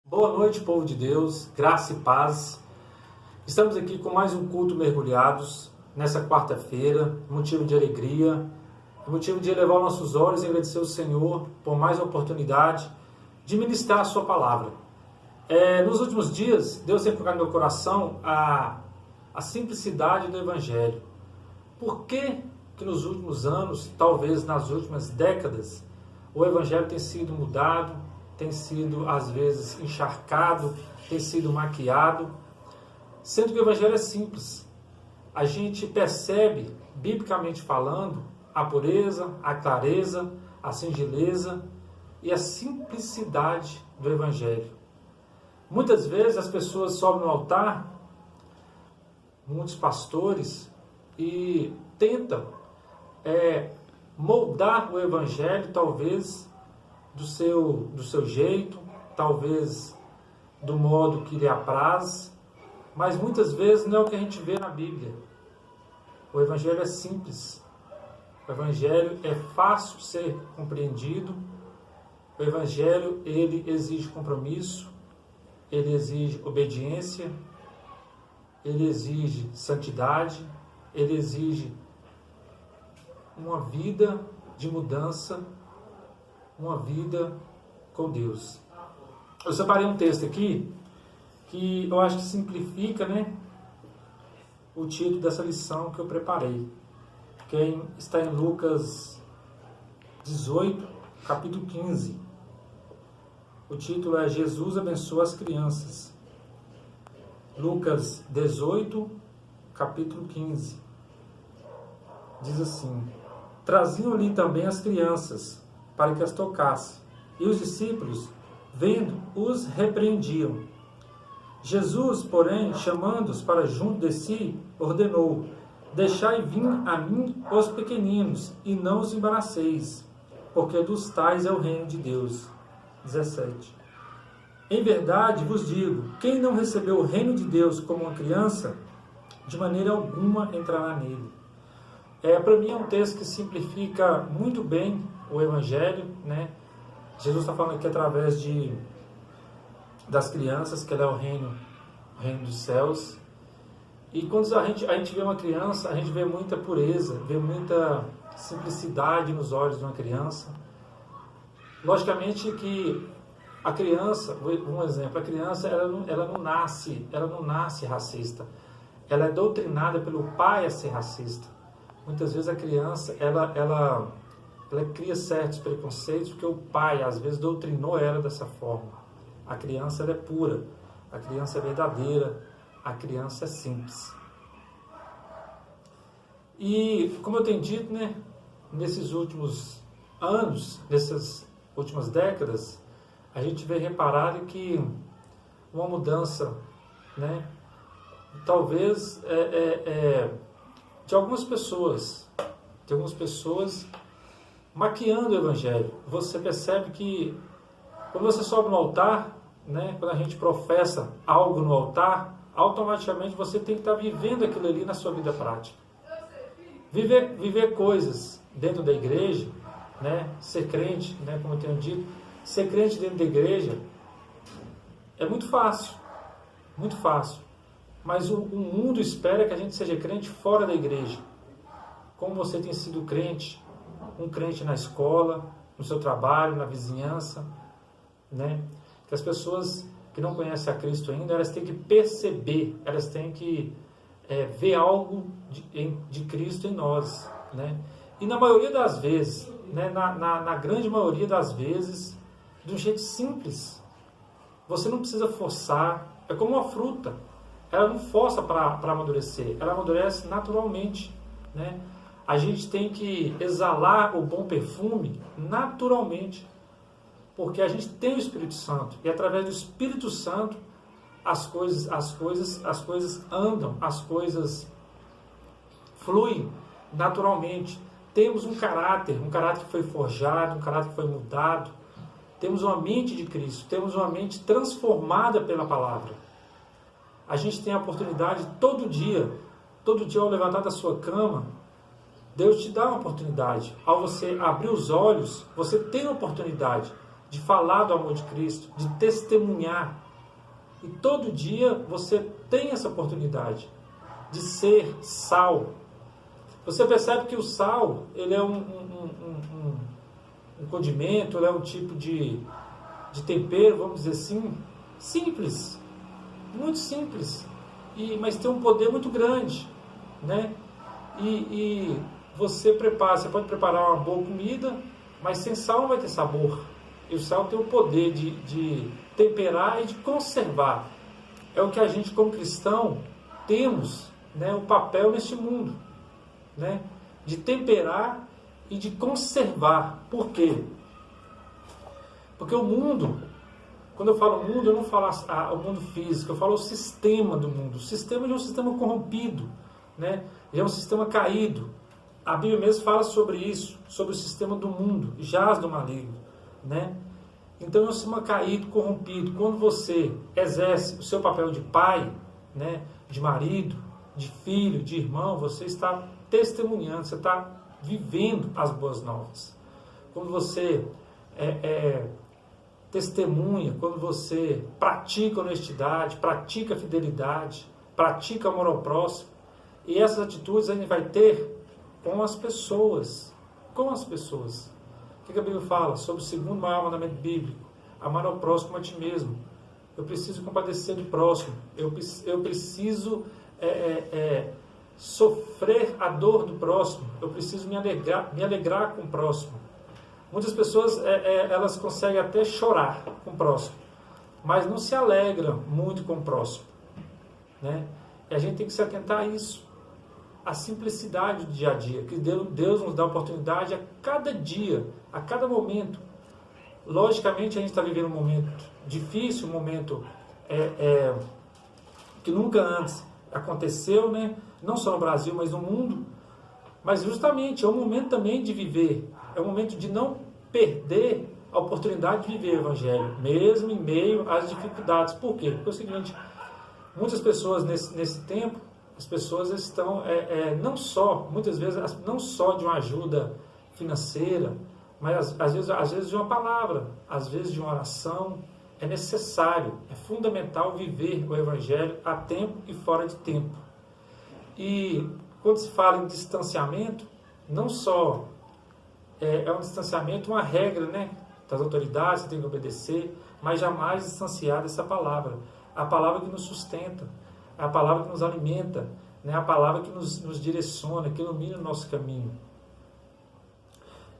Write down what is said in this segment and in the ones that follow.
Boa noite, povo de Deus, graça e paz. Estamos aqui com mais um culto mergulhados nessa quarta-feira, motivo de alegria, motivo de elevar nossos olhos e agradecer ao Senhor por mais uma oportunidade de ministrar a sua palavra. Nos últimos dias, Deus tem colocado no meu coração a simplicidade do Evangelho. Por que nos últimos anos, talvez nas últimas décadas, o Evangelho tem sido mudado, tem sido às vezes encharcado, tem sido maquiado, sendo que o Evangelho é simples. A gente percebe, biblicamente falando, a pureza, a clareza, a singeleza e a simplicidade do Evangelho. Muitas vezes as pessoas sobem no altar, muitos pastores, e tentam moldar o Evangelho, talvez do seu jeito, talvez do modo que lhe apraz, mas muitas vezes não é o que a gente vê na Bíblia. O Evangelho é simples, o Evangelho é fácil de ser compreendido, o Evangelho ele exige compromisso, ele exige obediência, ele exige santidade, ele exige uma vida de mudança, uma vida com Deus. Eu separei um texto aqui que eu acho que simplifica, o título dessa lição que eu preparei, que está em Lucas 18, capítulo 15. O título é Jesus abençoa as crianças. Lucas 18, capítulo 15. Diz assim: traziam-lhe também as crianças, para que as tocasse. E os discípulos, vendo, os repreendiam. Jesus, porém, chamando-os para junto de si, ordenou: deixai vir a mim os pequeninos, e não os embaraceis, porque dos tais é o reino de Deus. 17. Em verdade vos digo, quem não recebeu o reino de Deus como uma criança, de maneira alguma entrará nele. Para mim é um texto que simplifica muito bem o Evangelho, Jesus está falando aqui através das crianças, que ela é o reino dos céus. E quando a gente vê uma criança, a gente vê muita pureza, vê muita simplicidade nos olhos de uma criança. Logicamente que a criança, um exemplo, a criança ela não nasce racista. Ela é doutrinada pelo pai a ser racista. Muitas vezes a criança, ela cria certos preconceitos porque o pai, às vezes, doutrinou ela dessa forma. A criança ela é pura, a criança é verdadeira, a criança é simples. E, como eu tenho dito, nesses últimos anos, nessas últimas décadas, a gente vem reparando que uma mudança, talvez de algumas pessoas maquiando o Evangelho. Você percebe que quando você sobe no altar, quando a gente professa algo no altar, automaticamente você tem que estar vivendo aquilo ali na sua vida prática. Viver coisas dentro da igreja, ser crente, como eu tenho dito, ser crente dentro da igreja é muito fácil, muito fácil. Mas o mundo espera que a gente seja crente fora da igreja. Como você tem sido crente, um crente na escola, no seu trabalho, na vizinhança, Que as pessoas que não conhecem a Cristo ainda, elas têm que perceber, elas têm que ver algo de Cristo em nós, E na maioria das vezes, na grande maioria das vezes, de um jeito simples. Você não precisa forçar, é como uma fruta. Ela não força para amadurecer, ela amadurece naturalmente, A gente tem que exalar o bom perfume naturalmente, porque a gente tem o Espírito Santo, e através do Espírito Santo as coisas andam, as coisas fluem naturalmente. Temos um caráter que foi forjado, um caráter que foi mudado, temos uma mente de Cristo, temos uma mente transformada pela palavra. A gente tem a oportunidade todo dia ao levantar da sua cama, Deus te dá uma oportunidade. Ao você abrir os olhos, você tem a oportunidade de falar do amor de Cristo, de testemunhar. E todo dia você tem essa oportunidade de ser sal. Você percebe que o sal, ele é um condimento, ele é um tipo de tempero, vamos dizer assim, simples, muito simples, mas tem um poder muito grande, né? E você pode preparar uma boa comida, mas sem sal não vai ter sabor. E o sal tem o poder de temperar e de conservar. É o que a gente, como cristão, temos, né, o papel neste mundo, né, de temperar e de conservar. Por quê? Porque o mundo, quando eu falo mundo, eu não falo o mundo físico, eu falo o sistema do mundo. O sistema é um sistema corrompido, né? É um sistema caído. A Bíblia mesmo fala sobre isso, sobre o sistema do mundo, jaz do maligno, né? Então é um sistema caído, corrompido. Quando você exerce o seu papel de pai, né, de marido, de filho, de irmão, você está testemunhando, você está vivendo as boas novas. Quando você testemunha, quando você pratica honestidade, pratica fidelidade, pratica amor ao próximo, e essas atitudes a gente vai ter com as pessoas. Com as pessoas. O que a Bíblia fala? Sobre o segundo maior mandamento bíblico: amar ao próximo como a ti mesmo. Eu preciso compadecer do próximo. Eu preciso sofrer a dor do próximo. Eu preciso me alegrar com o próximo. Muitas pessoas elas conseguem até chorar com o próximo, mas não se alegram muito com o próximo, né? E a gente tem que se atentar a isso, a simplicidade do dia a dia, que Deus nos dá a oportunidade a cada dia, a cada momento. Logicamente a gente está vivendo um momento difícil, um momento que nunca antes aconteceu, né? Não só no Brasil, mas no mundo. Mas justamente é um momento também de viver, é um momento de não perder a oportunidade de viver o Evangelho, mesmo em meio às dificuldades. Por quê? Porque é o seguinte, muitas pessoas nesse tempo, as pessoas estão muitas vezes não só de uma ajuda financeira, mas às vezes de uma palavra, às vezes de uma oração. É necessário, é fundamental viver o Evangelho a tempo e fora de tempo. E quando se fala em distanciamento, não só é um distanciamento, uma regra, né, das autoridades, você tem que obedecer, mas jamais distanciar dessa palavra. A palavra que nos sustenta, a palavra que nos alimenta, né, a palavra que nos direciona, que ilumina o nosso caminho.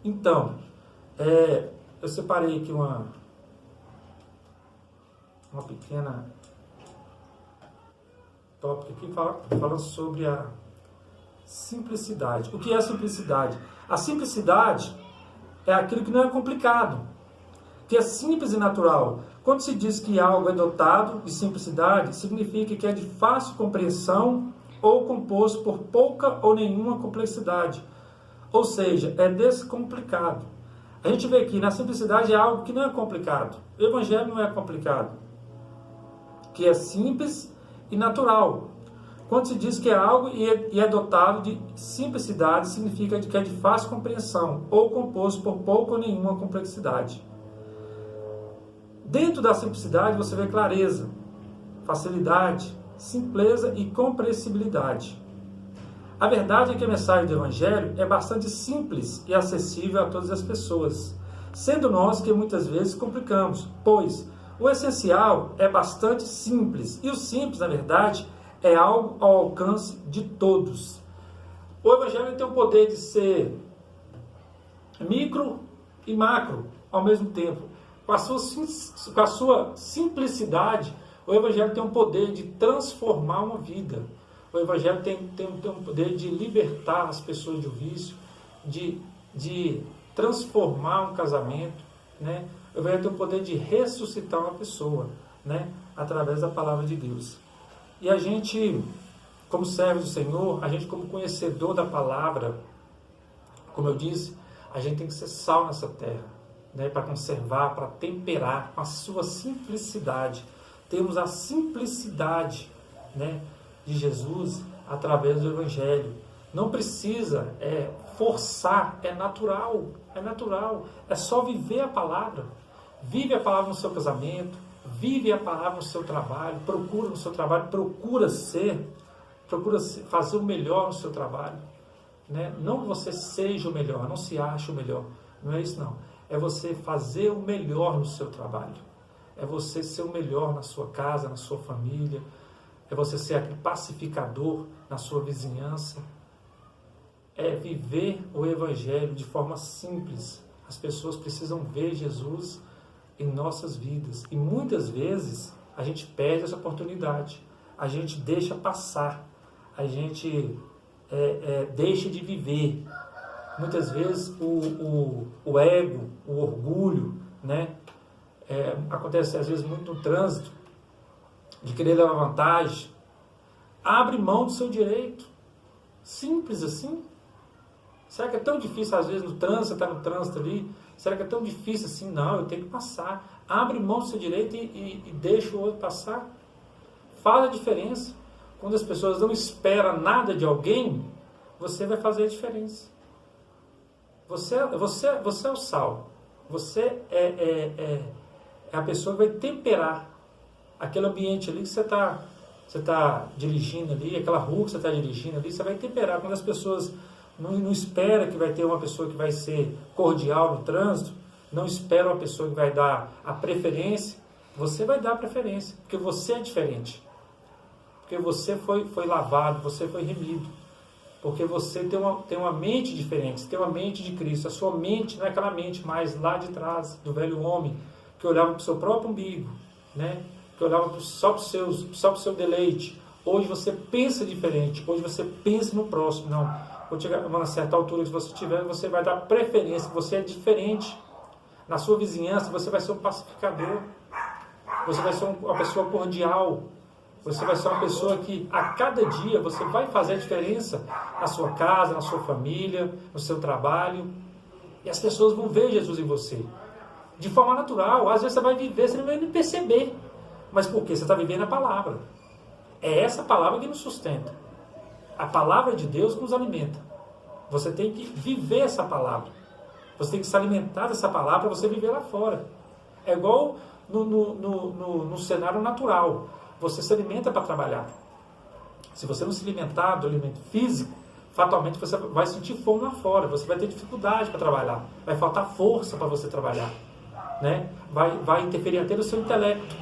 Então, eu separei aqui uma pequena tópico aqui, falando sobre a simplicidade. O que é a simplicidade? A simplicidade é aquilo que não é complicado, que é simples e natural. Quando se diz que algo é dotado de simplicidade, significa que é de fácil compreensão ou composto por pouca ou nenhuma complexidade. Ou seja, é descomplicado. A gente vê que na simplicidade é algo que não é complicado. O Evangelho não é complicado, que é simples e natural. Quando se diz que é algo e é dotado de simplicidade, significa que é de fácil compreensão ou composto por pouca ou nenhuma complexidade. Dentro da simplicidade você vê clareza, facilidade, simpleza e compreensibilidade. A verdade é que a mensagem do Evangelho é bastante simples e acessível a todas as pessoas, sendo nós que muitas vezes complicamos, pois o essencial é bastante simples, e o simples, na verdade, é algo ao alcance de todos. O Evangelho tem o poder de ser micro e macro ao mesmo tempo. Com a sua simplicidade, o Evangelho tem o poder de transformar uma vida. O Evangelho tem o poder de libertar as pessoas do vício, de transformar um casamento, né? O Evangelho tem o poder de ressuscitar uma pessoa, né, através da palavra de Deus. E a gente, como servo do Senhor, a gente como conhecedor da palavra, como eu disse, a gente tem que ser sal nessa terra, né, para conservar, para temperar com a sua simplicidade. Temos a simplicidade, né, de Jesus através do Evangelho. Não precisa forçar, é natural, é só viver a palavra. Vive a palavra no seu casamento, vive a palavra no seu trabalho, procura no seu trabalho, procura fazer o melhor no seu trabalho. Né? Não que você seja o melhor, não se ache o melhor, não é isso não. É você fazer o melhor no seu trabalho. É você ser o melhor na sua casa, na sua família. É você ser aquele pacificador na sua vizinhança. É viver o Evangelho de forma simples. As pessoas precisam ver Jesus em nossas vidas. E muitas vezes a gente perde essa oportunidade. A gente deixa passar. A gente deixa de viver. Muitas vezes o ego, o orgulho, né? Acontece às vezes muito no trânsito, de querer levar vantagem. Abre mão do seu direito. Simples assim. Será que é tão difícil às vezes no trânsito, você está no trânsito ali? Será que é tão difícil assim? Não, eu tenho que passar. Abre mão do seu direito e deixa o outro passar. Faz a diferença. Quando as pessoas não esperam nada de alguém, você vai fazer a diferença. Você é o sal. Você é a pessoa que vai temperar aquele ambiente ali que você está dirigindo ali, aquela rua que você está dirigindo ali, você vai temperar. Quando as pessoas não esperam que vai ter uma pessoa que vai ser cordial no trânsito, não espera uma pessoa que vai dar a preferência, você vai dar a preferência, porque você é diferente. Porque você foi lavado, você foi remido. Porque você tem uma mente diferente, você tem uma mente de Cristo. A sua mente não é aquela mente mais lá de trás, do velho homem, que olhava para o seu próprio umbigo, né? Que olhava só para o seu deleite. Hoje você pensa diferente, hoje você pensa no próximo. Não, quando chegar a uma certa altura que você tiver, você vai dar preferência, você é diferente. Na sua vizinhança, você vai ser um pacificador. Você vai ser uma pessoa cordial. Você vai ser uma pessoa que a cada dia você vai fazer a diferença na sua casa, na sua família, no seu trabalho. E as pessoas vão ver Jesus em você. De forma natural. Às vezes você vai viver, você não vai nem perceber. Mas por quê? Você está vivendo a palavra. É essa palavra que nos sustenta. A palavra de Deus que nos alimenta. Você tem que viver essa palavra. Você tem que se alimentar dessa palavra para você viver lá fora. É igual no cenário natural. Você se alimenta para trabalhar. Se você não se alimentar do alimento físico, fatalmente você vai sentir fome lá fora. Você vai ter dificuldade para trabalhar. Vai faltar força para você trabalhar. Né? Vai interferir até no seu intelecto.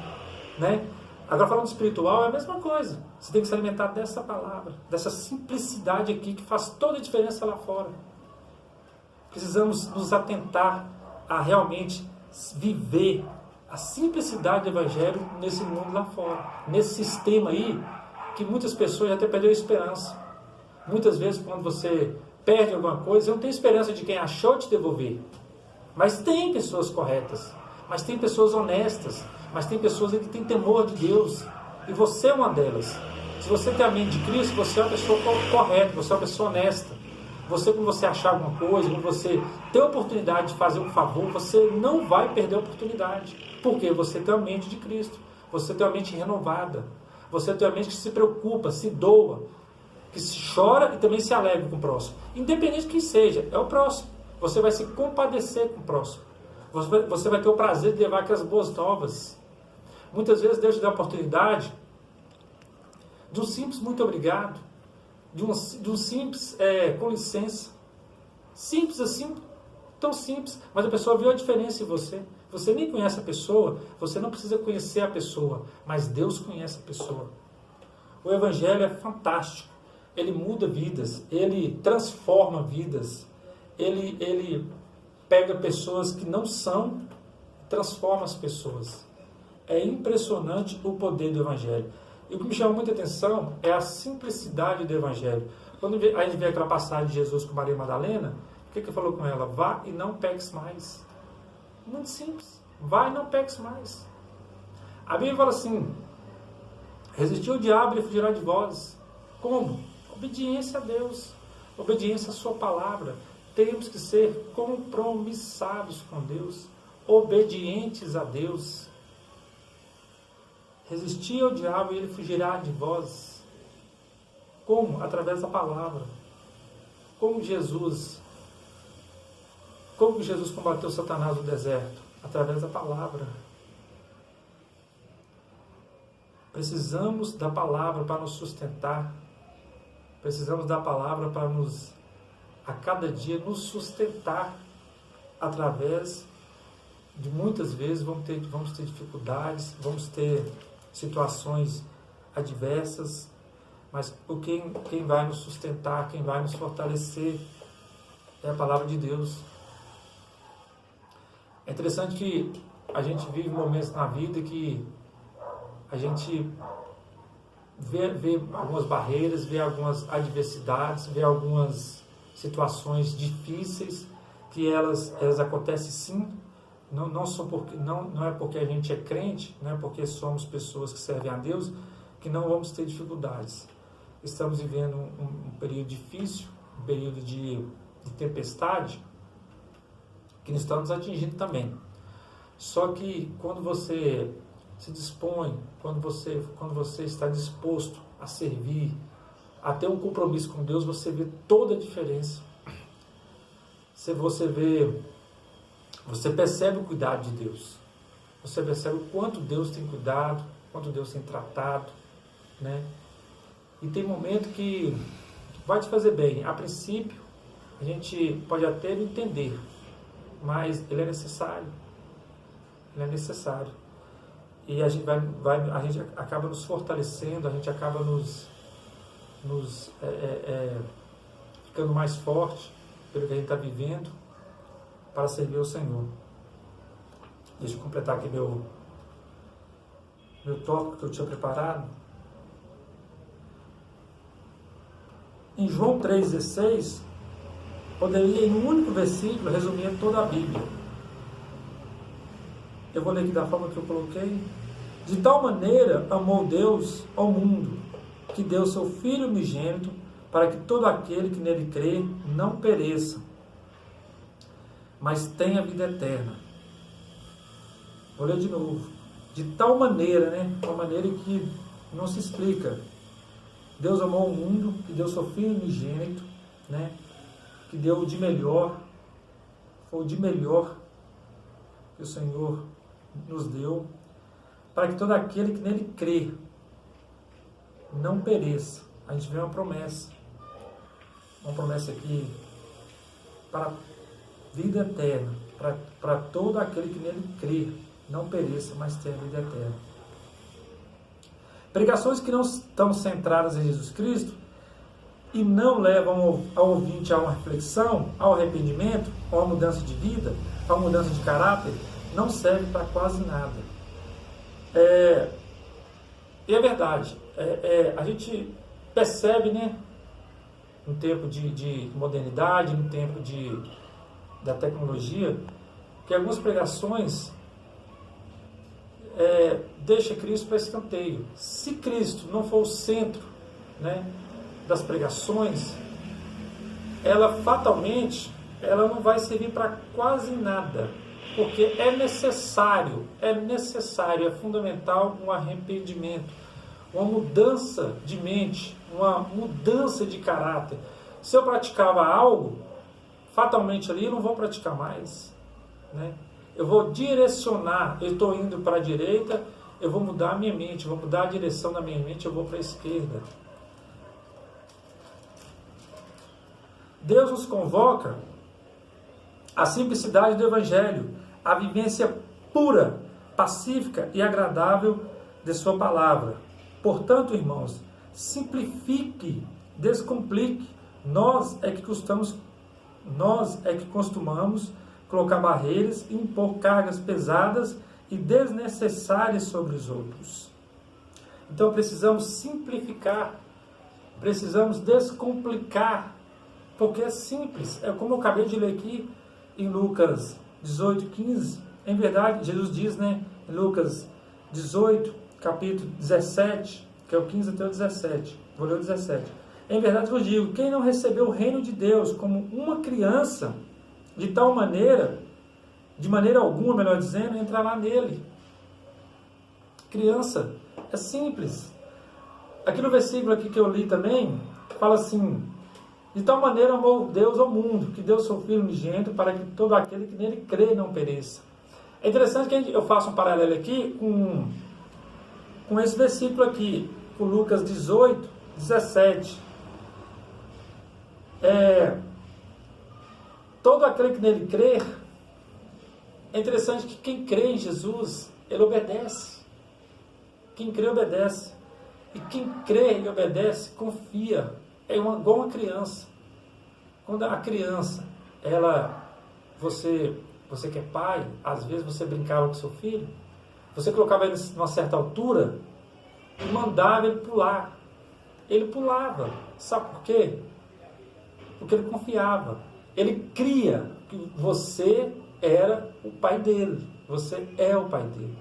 Né? Agora, falando espiritual, é a mesma coisa. Você tem que se alimentar dessa palavra, dessa simplicidade aqui que faz toda a diferença lá fora. Precisamos nos atentar a realmente viver a simplicidade do Evangelho nesse mundo lá fora. Nesse sistema aí, que muitas pessoas já até perderam a esperança. Muitas vezes, quando você perde alguma coisa, não tem esperança de quem achou te devolver. Mas tem pessoas corretas. Mas tem pessoas honestas. Mas tem pessoas que têm temor de Deus. E você é uma delas. Se você tem a mente de Cristo, você é uma pessoa correta, você é uma pessoa honesta. Você, quando você achar alguma coisa, quando você ter a oportunidade de fazer um favor, você não vai perder a oportunidade. Porque você tem a mente de Cristo. Você tem a mente renovada. Você tem a mente que se preocupa, se doa, que se chora e também se alegra com o próximo. Independente de quem seja, é o próximo. Você vai se compadecer com o próximo. Você vai ter o prazer de levar aquelas boas novas. Muitas vezes Deus te dá a oportunidade de um simples muito obrigado, de um simples com licença. Simples assim, tão simples, mas a pessoa viu a diferença em você. Você nem conhece a pessoa, você não precisa conhecer a pessoa, mas Deus conhece a pessoa. O Evangelho é fantástico. Ele muda vidas, ele transforma vidas, ele pega pessoas que não são, transforma as pessoas. É impressionante o poder do Evangelho. E o que me chama muita atenção é a simplicidade do Evangelho. Quando a gente vê aquela passagem de Jesus com Maria Madalena, o que ele falou com ela? Vá e não peques mais. Muito simples. Vá e não peques mais. A Bíblia fala assim, resistiu o diabo e ele fugirá de vós. Como? Obediência a Deus. Obediência à sua palavra. Temos que ser compromissados com Deus. Obedientes a Deus. Resistir ao diabo e ele fugirá de vós. Como? Através da palavra. Como Jesus combateu Satanás no deserto? através da palavra. Precisamos da palavra para nos sustentar. Precisamos da palavra para a cada dia, nos sustentar através de muitas vezes vamos ter dificuldades, vamos ter situações adversas, mas quem vai nos sustentar, quem vai nos fortalecer é a palavra de Deus. É interessante que a gente vive momentos na vida que a gente vê algumas barreiras, vê algumas adversidades, vê algumas situações difíceis, que elas acontecem sim, não é porque a gente é crente, não é porque somos pessoas que servem a Deus, que não vamos ter dificuldades. Estamos vivendo um período difícil, um período de tempestade, que nos está nos atingindo também. Só que quando você se dispõe, quando você está disposto a servir, a ter um compromisso com Deus, você vê toda a diferença. Você percebe o cuidado de Deus. Você percebe o quanto Deus tem cuidado, quanto Deus tem tratado, né? E tem momento que vai te fazer bem. A princípio, a gente pode até não entender, mas ele é necessário. Ele é necessário. E a gente a gente acaba nos fortalecendo, a gente acaba ficando mais forte pelo que a gente está vivendo para servir ao Senhor. Deixa eu completar aqui meu tópico que eu tinha preparado. Em João 3,16, poderia, em um único versículo, resumir toda a Bíblia. Eu vou ler aqui da forma que eu coloquei. De tal maneira amou Deus ao mundo, que deu seu Filho unigênito, para que todo aquele que nele crê não pereça, mas tenha vida eterna. Vou ler de novo. De tal maneira, uma maneira que não se explica. Deus amou o mundo, que deu seu Filho unigênito, que deu o de melhor, foi o de melhor que o Senhor nos deu, para que todo aquele que nele crê não pereça. A gente vê uma promessa aqui para a vida eterna, para todo aquele que nele crê não pereça, mas tenha vida eterna. Pregações que não estão centradas em Jesus Cristo e não levam ao ouvinte a uma reflexão, ao arrependimento, a uma mudança de vida, a uma mudança de caráter, não serve para quase nada. E é verdade, a gente percebe, no tempo de modernidade, no tempo da tecnologia, que algumas pregações deixa Cristo para escanteio. Se Cristo não for o centro, das pregações, ela fatalmente não vai servir para quase nada, porque é necessário, é fundamental um arrependimento, uma mudança de mente, uma mudança de caráter. Se eu praticava algo, fatalmente ali eu não vou praticar mais, Eu vou direcionar, eu estou indo para a direita, eu vou mudar a minha mente, vou mudar a direção da minha mente, eu vou para a esquerda. Deus nos convoca à simplicidade do Evangelho, à vivência pura, pacífica e agradável de sua palavra. Portanto, irmãos, simplifique, descomplique. Nós é que costumamos colocar barreiras e impor cargas pesadas e desnecessárias sobre os outros. Então precisamos simplificar, precisamos descomplicar, porque é simples. É como eu acabei de ler aqui em Lucas 18:15. Em verdade, Jesus diz, em Lucas 18, capítulo 17, que é o 15 até o 17. Vou ler o 17. Em verdade vos digo, quem não recebeu o reino de Deus como uma criança, de tal maneira, de maneira alguma, melhor dizendo, entrará nele. Criança, é simples. Aqui no versículo aqui que eu li também, fala assim, de tal maneira amou Deus ao mundo, que deu seu Filho unigênito, para que todo aquele que nele crê não pereça. É interessante que eu faço um paralelo aqui com esse versículo aqui, com Lucas 18, 17. Todo aquele que nele crer, é interessante que quem crê em Jesus, ele obedece. Quem crê, obedece. E quem crê e obedece, confia. É igual uma criança. Quando a criança, você que é pai, às vezes você brincava com seu filho, você colocava ele numa certa altura e mandava ele pular. Ele pulava. Sabe por quê? Porque ele confiava. Ele cria que você era o pai dele. Você é o pai dele.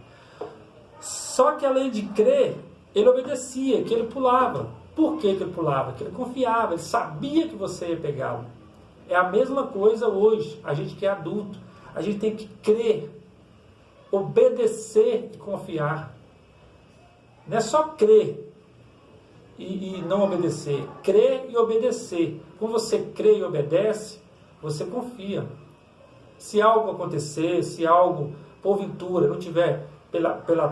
Só que além de crer, ele obedecia, que ele pulava. Por que ele pulava? Porque ele confiava, ele sabia que você ia pegá-lo. É a mesma coisa hoje, a gente que é adulto. A gente tem que crer, obedecer e confiar. Não é só crer e não obedecer. Crer e obedecer. Quando você crê e obedece, você confia. Se algo acontecer, se algo, porventura, não tiver pela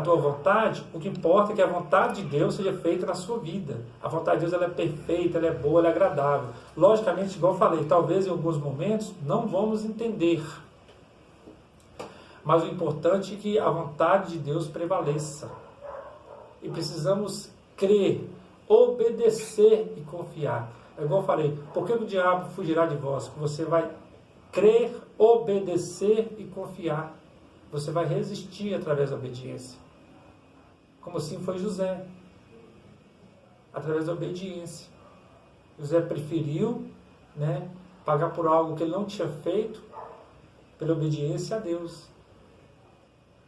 tua vontade, o que importa é que a vontade de Deus seja feita na sua vida. A vontade de Deus ela é perfeita, ela é boa, ela é agradável. Logicamente, igual eu falei, talvez em alguns momentos não vamos entender. Mas o importante é que a vontade de Deus prevaleça. E precisamos crer, obedecer e confiar. É igual eu falei, por que o diabo fugirá de vós? Porque você vai crer, obedecer e confiar. Você vai resistir através da obediência. Como assim foi José. Através da obediência. José preferiu, pagar por algo que ele não tinha feito, pela obediência a Deus.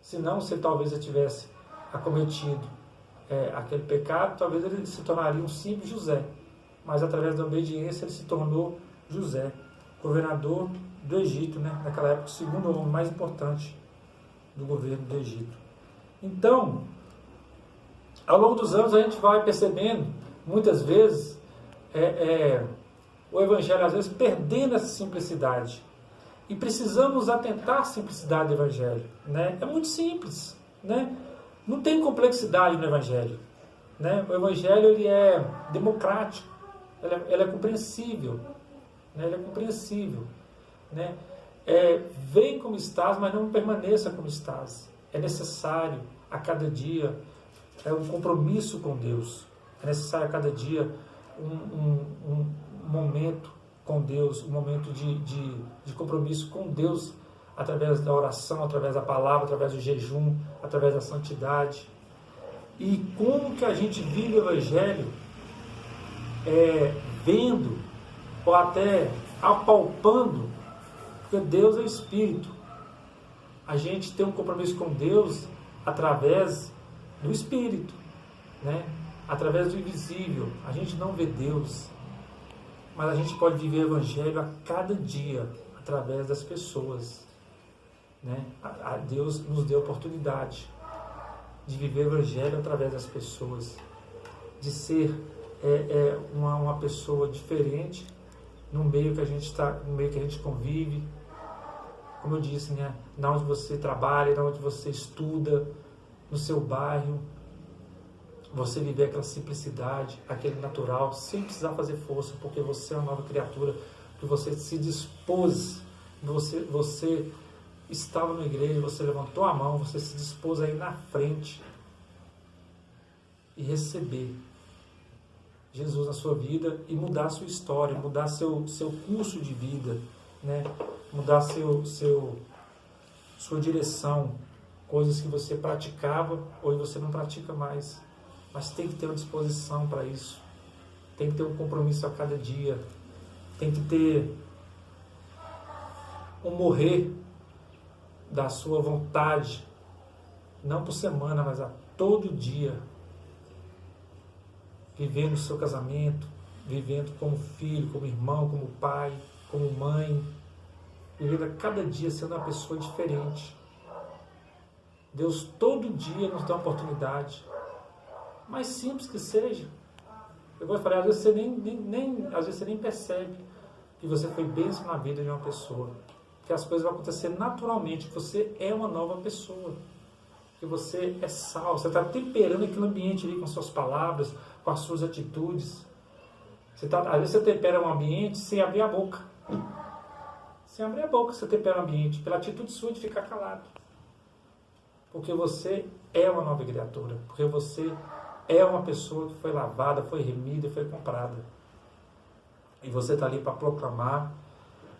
Senão, se talvez ele tivesse acometido aquele pecado, talvez ele se tornaria um simples José. Mas através da obediência ele se tornou José, governador do Egito, naquela época, o segundo homem mais importante do governo do Egito. Então, ao longo dos anos a gente vai percebendo, muitas vezes, o Evangelho às vezes perdendo essa simplicidade. E precisamos atentar à simplicidade do Evangelho. É muito simples. Não tem complexidade no Evangelho. O Evangelho ele é democrático, ele é compreensível. Ele é compreensível. Vem como estás, mas não permaneça como estás. É necessário a cada dia um compromisso com Deus. É necessário a cada dia um momento com Deus, um momento de compromisso com Deus, através da oração, através da palavra, através do jejum, através da santidade. E como que a gente vive o Evangelho vendo ou até apalpando, porque Deus é Espírito. A gente tem um compromisso com Deus através do Espírito, através do invisível. A gente não vê Deus, mas a gente pode viver o Evangelho a cada dia, através das pessoas. A Deus nos deu a oportunidade de viver o Evangelho através das pessoas, de ser uma pessoa diferente no meio que a gente está, no meio que a gente convive. Como eu disse, na onde você trabalha, na onde você estuda, no seu bairro, você viver aquela simplicidade, aquele natural, sem precisar fazer força, porque você é uma nova criatura, que você se dispôs, você estava na igreja, você levantou a mão, você se dispôs a ir na frente e receber Jesus na sua vida e mudar a sua história, mudar seu curso de vida, mudar sua direção, coisas que você praticava, hoje você não pratica mais. Mas tem que ter uma disposição para isso, tem que ter um compromisso a cada dia, tem que ter um morrer da sua vontade, não por semana, mas a todo dia, vivendo o seu casamento, vivendo como filho, como irmão, como pai, como mãe, vivendo a cada dia sendo uma pessoa diferente. Deus todo dia nos dá uma oportunidade, mais simples que seja. Eu vou falar, às vezes você nem percebe que você foi bênção na vida de uma pessoa, que as coisas vão acontecer naturalmente, que você é uma nova pessoa, que você é sal, você está temperando aquele ambiente ali com suas palavras, com as suas atitudes. Às vezes você tempera um ambiente sem abrir a boca. Sem abrir a boca você tempera o ambiente, pela atitude sua de ficar calado. Porque você é uma nova criatura, porque você é uma pessoa que foi lavada, foi remida, foi comprada. E você está ali para proclamar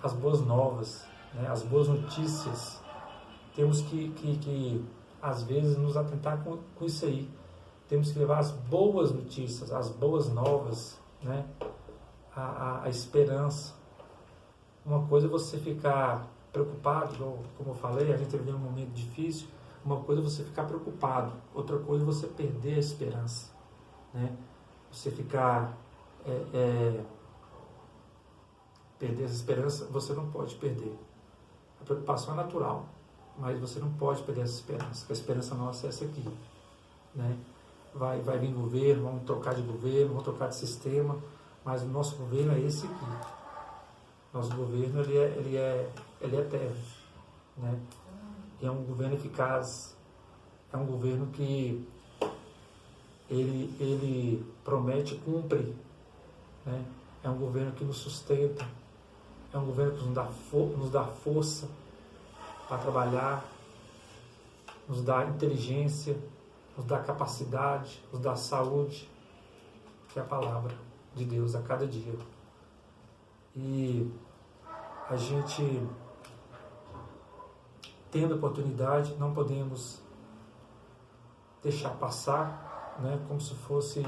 as boas novas, né? As boas notícias. Temos que às vezes, nos atentar com isso aí. Temos que levar as boas notícias, as boas novas, né? A esperança. Uma coisa é você ficar preocupado, como eu falei, a gente vive um momento difícil. Uma coisa é você ficar preocupado, outra coisa é você perder a esperança, né? Você ficar perder essa esperança, você não pode perder. A preocupação é natural, mas você não pode perder essa esperança, porque a esperança nossa é essa aqui, né? Vai vir governo, vamos trocar de governo, vamos trocar de sistema, mas o nosso governo é esse aqui. Nosso governo ele é eterno, né? E é um governo eficaz, é um governo que ele promete e cumpre, né? É um governo que nos sustenta, é um governo que nos dá força para trabalhar, nos dá inteligência, nos dá capacidade, nos dá saúde, que é a palavra de Deus a cada dia. E a gente, tendo a oportunidade, não podemos deixar passar, né, como se fosse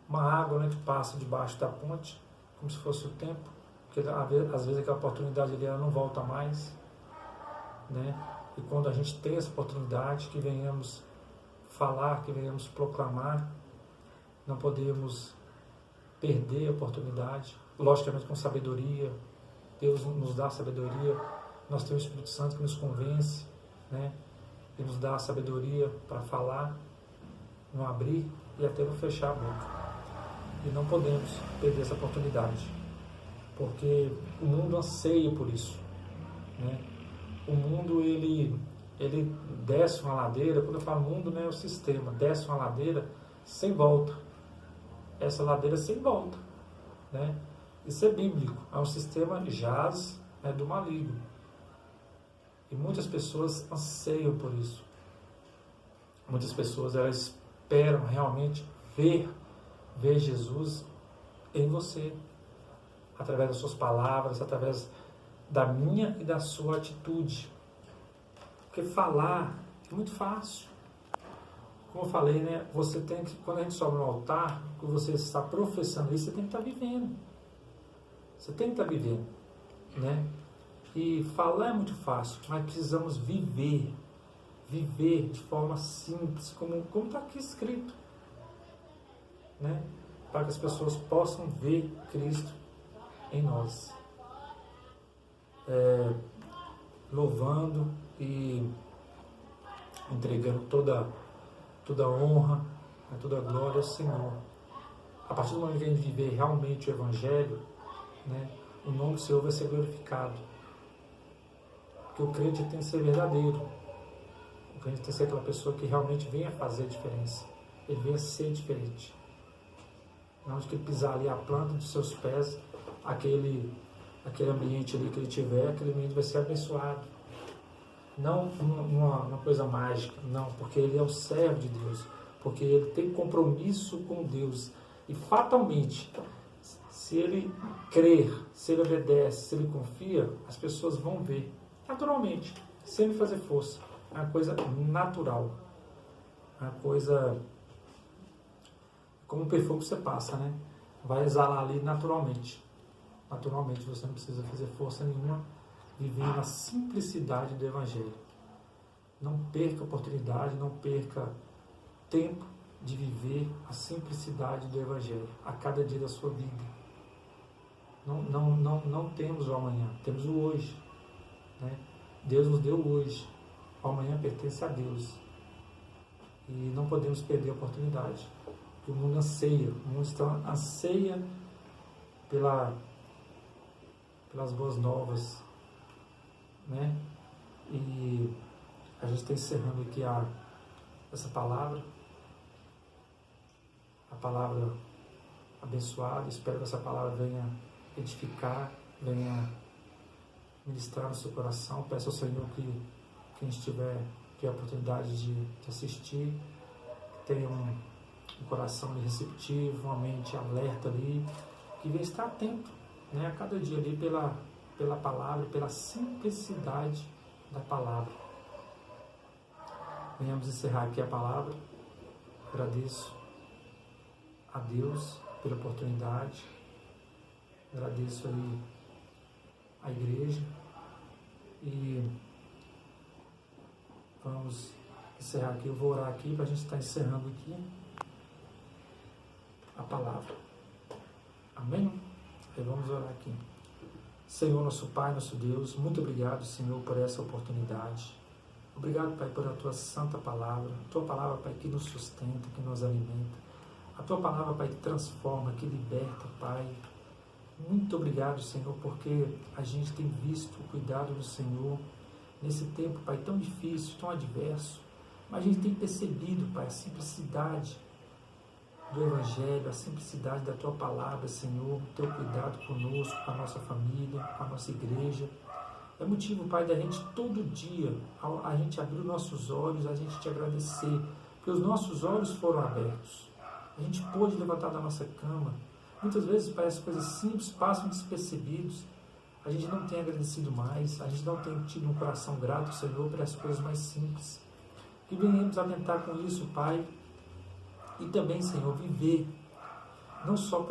uma água, né, que passa debaixo da ponte, como se fosse o tempo, porque às vezes aquela oportunidade ali, ela não volta mais, né? E quando a gente tem essa oportunidade, que venhamos falar, que venhamos proclamar, não podemos perder a oportunidade, logicamente com sabedoria. Deus nos dá sabedoria, nós temos o Espírito Santo que nos convence, né? E nos dá a sabedoria para falar, não abrir e até não fechar a boca. E não podemos perder essa oportunidade, porque o mundo anseia por isso, né? O mundo, ele desce uma ladeira, quando eu falo mundo, né, é o sistema, desce uma ladeira sem volta. Essa ladeira sem volta, né? Isso é bíblico, é um sistema jaz, né, do maligno. E muitas pessoas anseiam por isso. Muitas pessoas, elas esperam realmente ver Jesus em você, através das suas palavras, através da minha e da sua atitude. Porque falar é muito fácil. Como eu falei, né, você tem que, quando a gente sobe no altar, quando você está professando isso, você tem que estar vivendo. Você tem que estar vivendo, né? E falar é muito fácil, mas precisamos viver de forma simples, como está aqui escrito, né? Para que as pessoas possam ver Cristo em nós, louvando e entregando toda honra, toda glória ao Senhor. A partir do momento que a gente viver realmente o Evangelho, né, o nome do Senhor vai ser glorificado. Porque o crente tem que ser verdadeiro. O crente tem que ser aquela pessoa que realmente venha fazer a diferença. Ele venha ser diferente. Não de que ele pisar ali a planta dos seus pés, aquele ambiente ali que ele tiver, aquele ambiente vai ser abençoado. Não uma coisa mágica, não, porque ele é o servo de Deus, porque ele tem compromisso com Deus. E fatalmente, se ele crer, se ele obedece, se ele confia, as pessoas vão ver, naturalmente, sem ele fazer força. É uma coisa natural, é uma coisa como um perfume que você passa, né? Vai exalar ali naturalmente. Naturalmente, você não precisa fazer força nenhuma, vivendo a simplicidade do Evangelho. Não perca a oportunidade, não perca tempo de viver a simplicidade do Evangelho a cada dia da sua vida. Não temos o amanhã, temos o hoje, né? Deus nos deu hoje, o amanhã pertence a Deus. E não podemos perder a oportunidade. O mundo anseia, o mundo anseia pelas boas novas, né? E a gente está encerrando aqui essa palavra, a palavra abençoada. Espero que essa palavra venha edificar, venha ministrar no seu coração. Peço ao Senhor que quem estiver a oportunidade de assistir tenha um coração receptivo, uma mente alerta ali, que venha estar atento, né, a cada dia ali pela palavra, pela simplicidade da palavra. Venhamos encerrar aqui a palavra. Agradeço a Deus pela oportunidade, agradeço aí a igreja e vamos encerrar aqui. Eu vou orar aqui para a gente estar encerrando aqui a palavra. Amém? Aí vamos orar aqui. Senhor, nosso Pai, nosso Deus, muito obrigado, Senhor, por essa oportunidade. Obrigado, Pai, pela Tua santa palavra. A Tua palavra, Pai, que nos sustenta, que nos alimenta. A Tua palavra, Pai, que transforma, que liberta, Pai. Muito obrigado, Senhor, porque a gente tem visto o cuidado do Senhor nesse tempo, Pai, tão difícil, tão adverso. Mas a gente tem percebido, Pai, a simplicidade do Evangelho, a simplicidade da Tua palavra, Senhor, o Teu cuidado conosco, com a nossa família, com a nossa igreja. É motivo, Pai, da gente todo dia, a gente abrir os nossos olhos, a gente te agradecer, porque os nossos olhos foram abertos. A gente pôde levantar da nossa cama. Muitas vezes, Pai, as coisas simples passam despercebidos. A gente não tem agradecido mais, a gente não tem tido um coração grato, Senhor, pelas coisas mais simples. Que venhamos atentar com isso, Pai, e também, Senhor, viver, não só